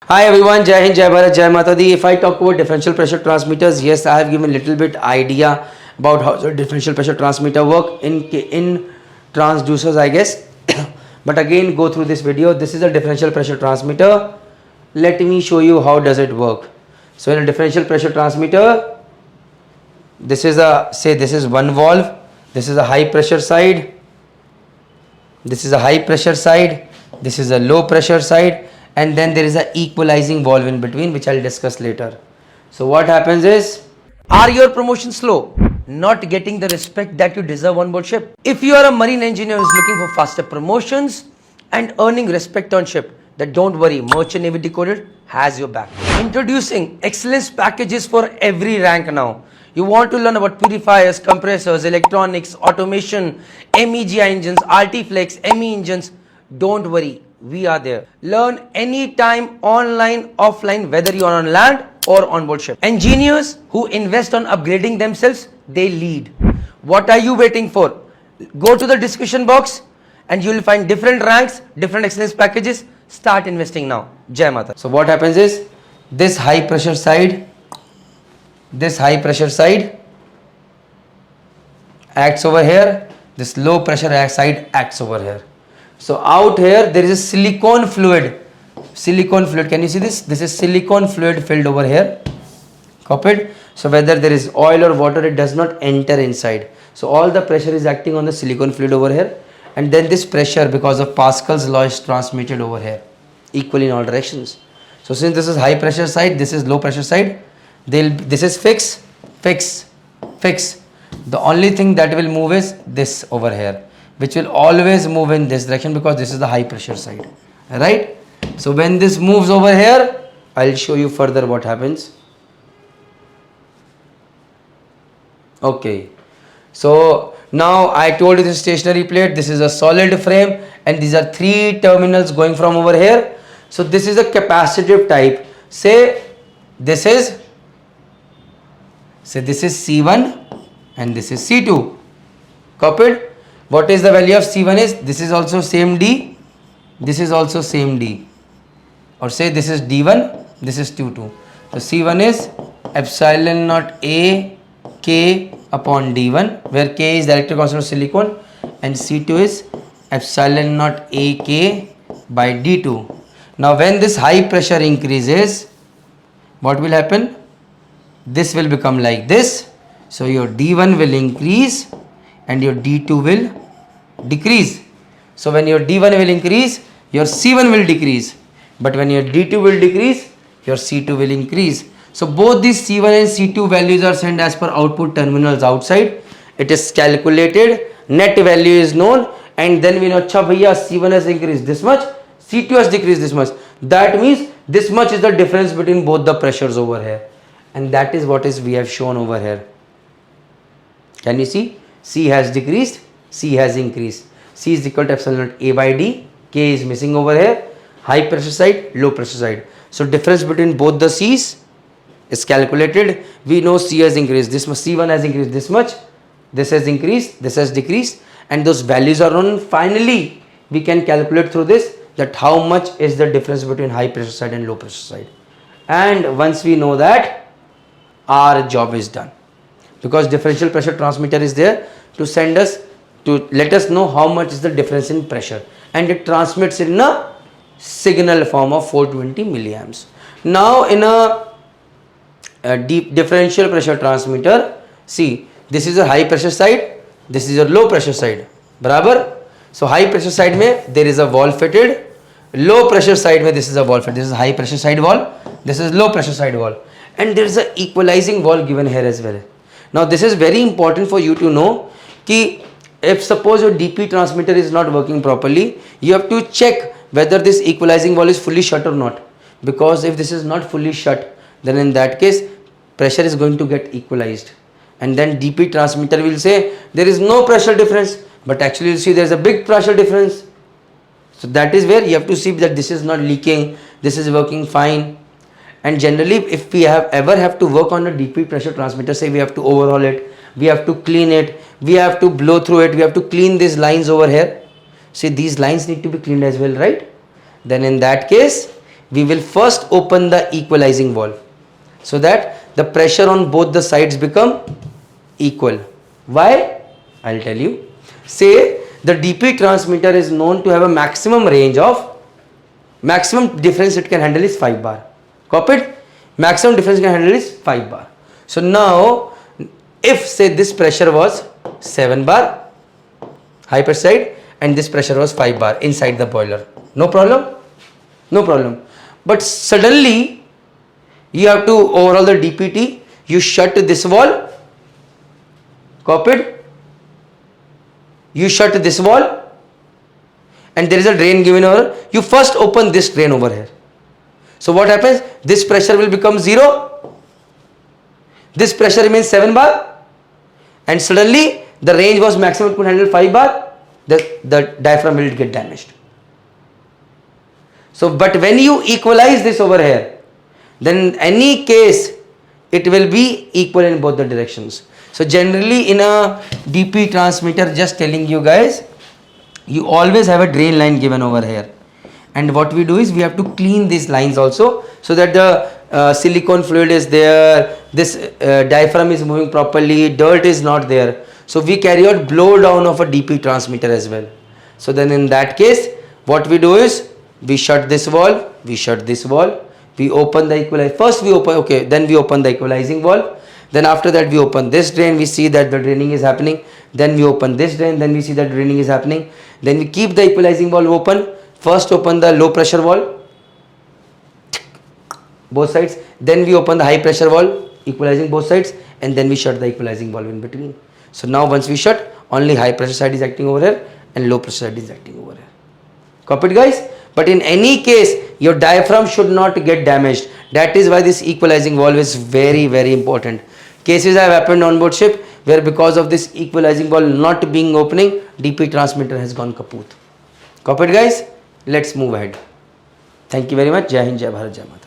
Hi everyone, Jai Hind, Jai Bharat, Jai Mata Di. If I talk about differential pressure transmitters, yes, I have given a little bit idea about how the differential pressure transmitter work in transducers, I guess. But again, go through this video. This is a differential pressure transmitter. Let me show you how does it work. So in a differential pressure transmitter, this is one valve. This is a high pressure side. This is a high pressure side. This is a low pressure side. And then there is a equalizing valve in between, which I'll discuss later. So what happens is, are your promotions slow? Not getting the respect that you deserve on board ship? If you are a marine engineer who is looking for faster promotions and earning respect on ship, then don't worry, Merchant Navy Decoded has your back. Introducing excellence packages for every rank now. You want to learn about purifiers, compressors, electronics, automation, MEGI engines, RT-Flex, ME engines. Don't worry, we are there. Learn anytime, online, offline, whether you are on land or on board ship. Engineers who invest on upgrading themselves, they lead. What are you waiting for? Go to the description box and you will find different ranks, different excellence packages. Start investing now. Jai Mata. So what happens is, this high pressure side acts over here, this low pressure side acts over here. So out here there is a silicone fluid, can you see this? This is silicone fluid filled over here, copied. So whether there is oil or water, it does not enter inside. So all the pressure is acting on the silicone fluid over here, and then this pressure, because of Pascal's law, is transmitted over here equally in all directions. So since this is high pressure side, this is low pressure side, this is fix. The only thing that will move is this over here, which will always move in this direction because this is the high pressure side, right? So when this moves over here, I'll show you further what happens. Okay, so now I told you this stationary plate, this is a solid frame, and these are three terminals going from over here. So this is a capacitive type. Say this is C1 and this is C2, copied. What is the value of C1 is, this is also same D, this is also same D, or say this is D1, this is Q2. So C1 is epsilon naught A K upon D1, where K is the electric constant of silicon, and C2 is epsilon naught A K by D2. Now when this high pressure increases, what will happen? This will become like this. So your D1 will increase and your D2 will decrease. So when your D1 will increase, your C1 will decrease. But when your D2 will decrease, your C2 will increase. So both these C1 and C2 values are sent as per output terminals outside. It is calculated, net value is known, and then we know, acha bhaiya, C1 has increased this much, C2 has decreased this much. That means this much is the difference between both the pressures over here. And that is what we have shown over here. Can you see? C has decreased, C has increased. C is equal to epsilon naught A by D. K is missing over here. High pressure side, low pressure side. So difference between both the C's is calculated. We know C has increased this much, C1 has increased this much, this has increased, this has decreased, and those values are known. Finally, we can calculate through this that how much is the difference between high pressure side and low pressure side. And once we know that, our job is done, because differential pressure transmitter is there to send us, to let us know how much is the difference in pressure, and it transmits in a signal form of 420 milliamps. Now in a deep differential pressure transmitter, see, this is a high pressure side, this is a low pressure side, barabar. So high pressure side mein there is a valve fitted, low pressure side mein this is a valve fitted. This is high pressure side valve, this is low pressure side valve, and there is a equalizing valve given here as well. Now this is very important for you to know ki if suppose your DP transmitter is not working properly, you have to check whether this equalizing valve is fully shut or not, because if this is not fully shut, then in that case pressure is going to get equalized, and then DP transmitter will say there is no pressure difference, but actually you see there is a big pressure difference. So that is where you have to see that this is not leaking, this is working fine. And generally, if we have to work on a DP pressure transmitter, say we have to overhaul it, we have to clean it, we have to blow through it, we have to clean these lines over here. See, these lines need to be cleaned as well, right? Then in that case, we will first open the equalizing valve so that the pressure on both the sides become equal. Why? I'll tell you. Say the DP transmitter is known to have a maximum range of, maximum difference it can handle is 5 bar. Copied? Maximum difference it can handle is 5 bar. So now, if say this pressure was 7 bar, high pressure side, and this pressure was 5 bar inside the boiler, no problem? No problem. But suddenly, you have to overhaul the DPT, you shut this valve, copied? You shut this valve, and there is a drain given over. You first open this drain over here. So what happens? This pressure will become 0. This pressure remains 7 bar, and suddenly the range was maximum, it could handle 5 bar. The diaphragm will get damaged. So, but when you equalize this over here, then in any case it will be equal in both the directions. So generally in a DP transmitter, just telling you guys, you always have a drain line given over here, and what we do is we have to clean these lines also so that the silicone fluid is there, this diaphragm is moving properly, dirt is not there. So we carry out blow down of a DP transmitter as well. So then in that case, what we do is we shut this valve, we shut this valve, we open the equalizer. First we open, okay, then we open the equalizing valve. Then after that we open this drain, we see that the draining is happening. Then we open this drain, then we see that draining is happening. Then we keep the equalizing valve open. First open the low pressure valve, both sides. Then we open the high pressure valve, equalizing both sides. And then we shut the equalizing valve in between. So now once we shut, only high pressure side is acting over here and low pressure side is acting over here. Copied guys? But in any case, your diaphragm should not get damaged. That is why this equalizing valve is very, very important. Cases have happened on board ship where because of this equalizing valve not being opening, DP transmitter has gone kaput. Copied guys? Let's move ahead. Thank you very much. Jai Hind, Jai Bharat, Jai Mata.